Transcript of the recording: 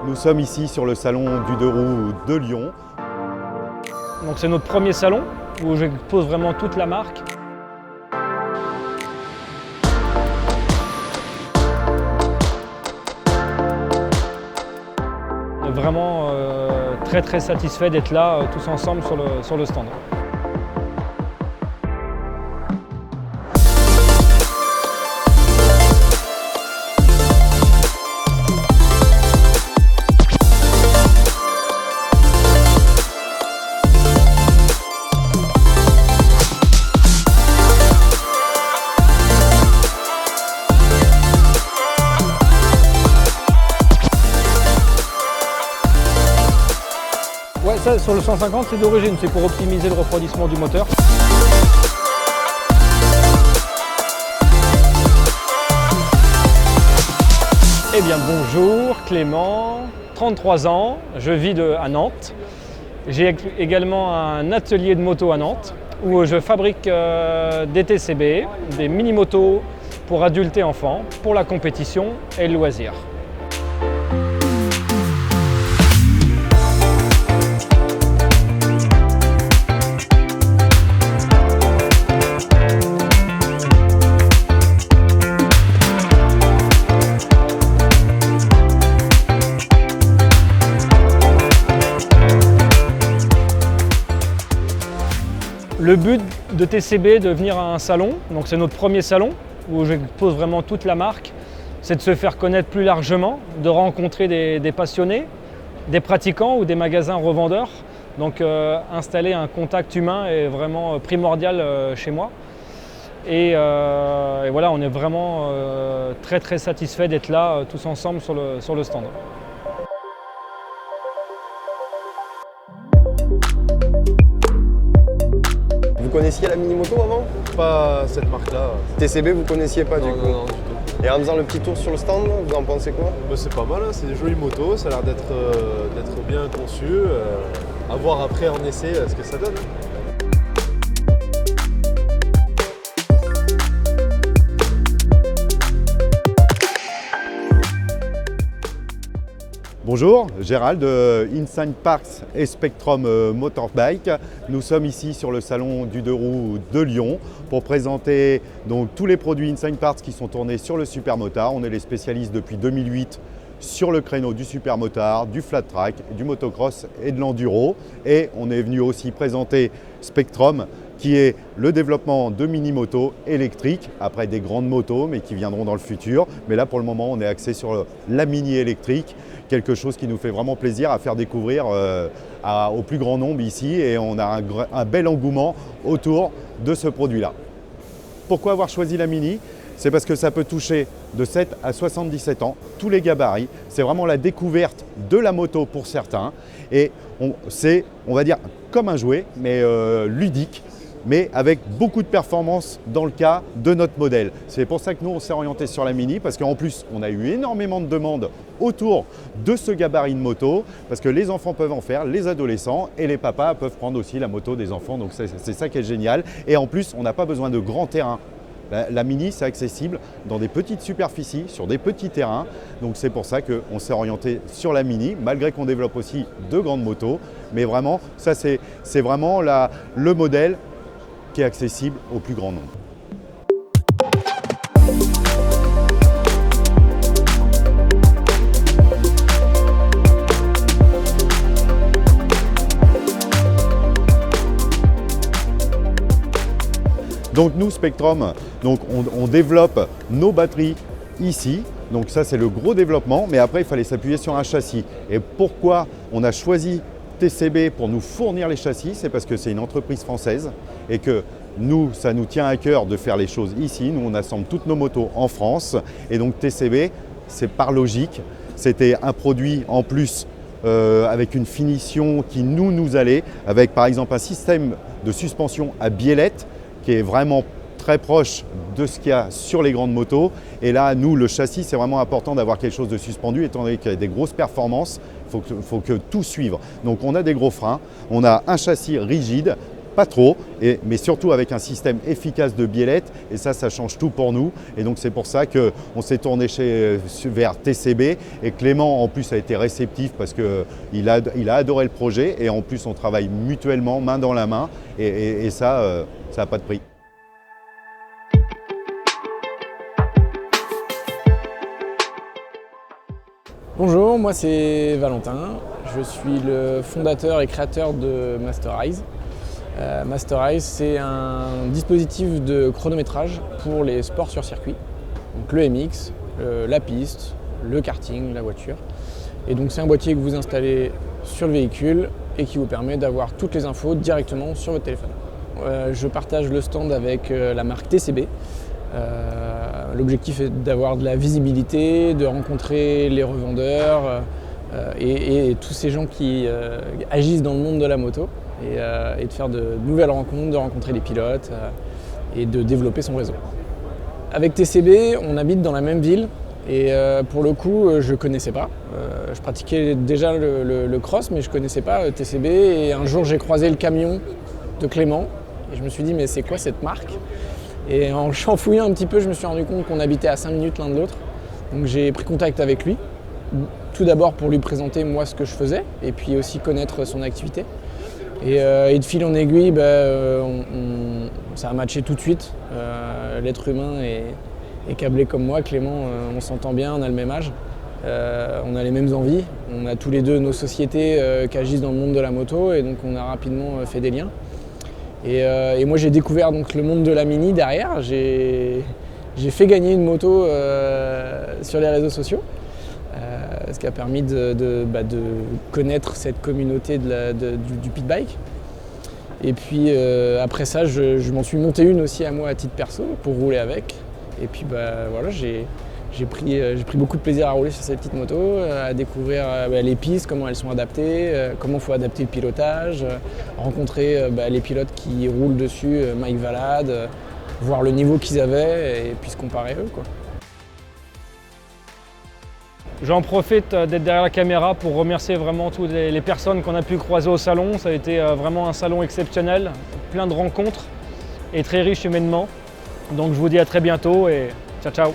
Nous sommes ici sur le salon du deux roues de Lyon. Donc c'est notre premier salon où j'expose vraiment toute la marque. On est vraiment très satisfait d'être là tous ensemble sur le stand. Ouais, ça sur le 150 c'est d'origine, c'est pour optimiser le refroidissement du moteur. Eh bien bonjour, Clément, 33 ans, je vis à Nantes. J'ai également un atelier de moto à Nantes où je fabrique des TCB, des mini-motos pour adultes et enfants, pour la compétition et le loisir. Le but de TCB est de venir à un salon, donc c'est notre premier salon où j'expose vraiment toute la marque, c'est de se faire connaître plus largement, de rencontrer des passionnés, des pratiquants ou des magasins revendeurs. Donc installer un contact humain est vraiment primordial chez moi. Et voilà, on est vraiment très satisfait d'être là tous ensemble sur le stand. Vous connaissiez la mini-moto avant? Pas cette marque-là. TCB, vous connaissiez pas du coup? Non, du tout. Et en faisant le petit tour sur le stand, vous en pensez quoi? Bah, c'est pas mal, hein. C'est des jolies motos, ça a l'air d'être bien conçu. À voir après en essai ce que ça donne. Bonjour, Gérald de Insign Parts et Spectrum Motorbike. Nous sommes ici sur le salon du deux roues de Lyon pour présenter donc tous les produits Insign Parts qui sont tournés sur le supermotard. On est les spécialistes depuis 2008 sur le créneau du supermotard, du flat track, du motocross et de l'enduro. Et on est venu aussi présenter Spectrum, qui est le développement de mini-motos électriques, après des grandes motos, mais qui viendront dans le futur. Mais là, pour le moment, on est axé sur la mini électrique, quelque chose qui nous fait vraiment plaisir à faire découvrir au plus grand nombre ici. Et on a un bel engouement autour de ce produit-là. Pourquoi avoir choisi la mini ? C'est parce que ça peut toucher de 7 à 77 ans, tous les gabarits. C'est vraiment la découverte de la moto pour certains. Et c'est, on va dire, comme un jouet, mais ludique, mais avec beaucoup de performance dans le cas de notre modèle. C'est pour ça que nous, on s'est orienté sur la mini, parce qu'en plus, on a eu énormément de demandes autour de ce gabarit de moto, parce que les enfants peuvent en faire, les adolescents et les papas peuvent prendre aussi la moto des enfants. Donc c'est ça qui est génial. Et en plus, on n'a pas besoin de grands terrains. La mini, c'est accessible dans des petites superficies, sur des petits terrains. Donc c'est pour ça qu'on s'est orienté sur la mini, malgré qu'on développe aussi de grandes motos. Mais vraiment, ça c'est vraiment le modèle qui est accessible au plus grand nombre. Donc nous, Spectrum, on développe nos batteries ici. Donc ça, c'est le gros développement. Mais après, il fallait s'appuyer sur un châssis. Et pourquoi on a choisi TCB pour nous fournir les châssis? C'est parce que c'est une entreprise française et que nous, ça nous tient à cœur de faire les choses ici. Nous, on assemble toutes nos motos en France. Et donc TCB, c'est par logique. C'était un produit en plus avec une finition qui nous allait, avec par exemple un système de suspension à biellette qui est vraiment très proche de ce qu'il y a sur les grandes motos. Et là, nous, le châssis, c'est vraiment important d'avoir quelque chose de suspendu, étant donné qu'il y a des grosses performances, il faut que tout suive. Donc on a des gros freins, on a un châssis rigide, pas trop, mais surtout avec un système efficace de biellette. Et ça change tout pour nous. Et donc c'est pour ça qu'on s'est tourné vers TCB. Et Clément, en plus, a été réceptif parce qu'il a adoré le projet. Et en plus, on travaille mutuellement, main dans la main. Et ça n'a pas de prix. Bonjour, moi c'est Valentin, je suis le fondateur et créateur de Masterize. Masterize, c'est un dispositif de chronométrage pour les sports sur circuit, donc le MX, la piste, le karting, la voiture. Et donc c'est un boîtier que vous installez sur le véhicule et qui vous permet d'avoir toutes les infos directement sur votre téléphone. Je partage le stand avec la marque TCB. L'objectif est d'avoir de la visibilité, de rencontrer les revendeurs et tous ces gens qui agissent dans le monde de la moto et de faire de nouvelles rencontres, de rencontrer des pilotes et de développer son réseau. Avec TCB, on habite dans la même ville et pour le coup, je ne connaissais pas. Je pratiquais déjà le cross, mais je ne connaissais pas TCB et un jour, j'ai croisé le camion de Clément et je me suis dit mais c'est quoi cette marque ? Et en fouillant un petit peu, je me suis rendu compte qu'on habitait à 5 minutes l'un de l'autre. Donc j'ai pris contact avec lui, tout d'abord pour lui présenter moi ce que je faisais, et puis aussi connaître son activité. Et de fil en aiguille, ça a matché tout de suite. L'être humain est câblé comme moi, Clément, on s'entend bien, on a le même âge, on a les mêmes envies, on a tous les deux nos sociétés qui agissent dans le monde de la moto, et donc on a rapidement fait des liens. Et moi j'ai découvert donc le monde de la mini derrière, j'ai fait gagner une moto sur les réseaux sociaux, ce qui a permis de connaître cette communauté du pit bike. Et puis après ça je m'en suis monté une aussi à moi à titre perso pour rouler avec. Et puis voilà, j'ai pris beaucoup de plaisir à rouler sur cette petite moto, à découvrir les pistes, comment elles sont adaptées, comment il faut adapter le pilotage, rencontrer les pilotes qui roulent dessus, Mike Valade, voir le niveau qu'ils avaient et puis se comparer eux, quoi. J'en profite d'être derrière la caméra pour remercier vraiment toutes les personnes qu'on a pu croiser au salon. Ça a été vraiment un salon exceptionnel, plein de rencontres et très riche humainement. Donc je vous dis à très bientôt et ciao ciao.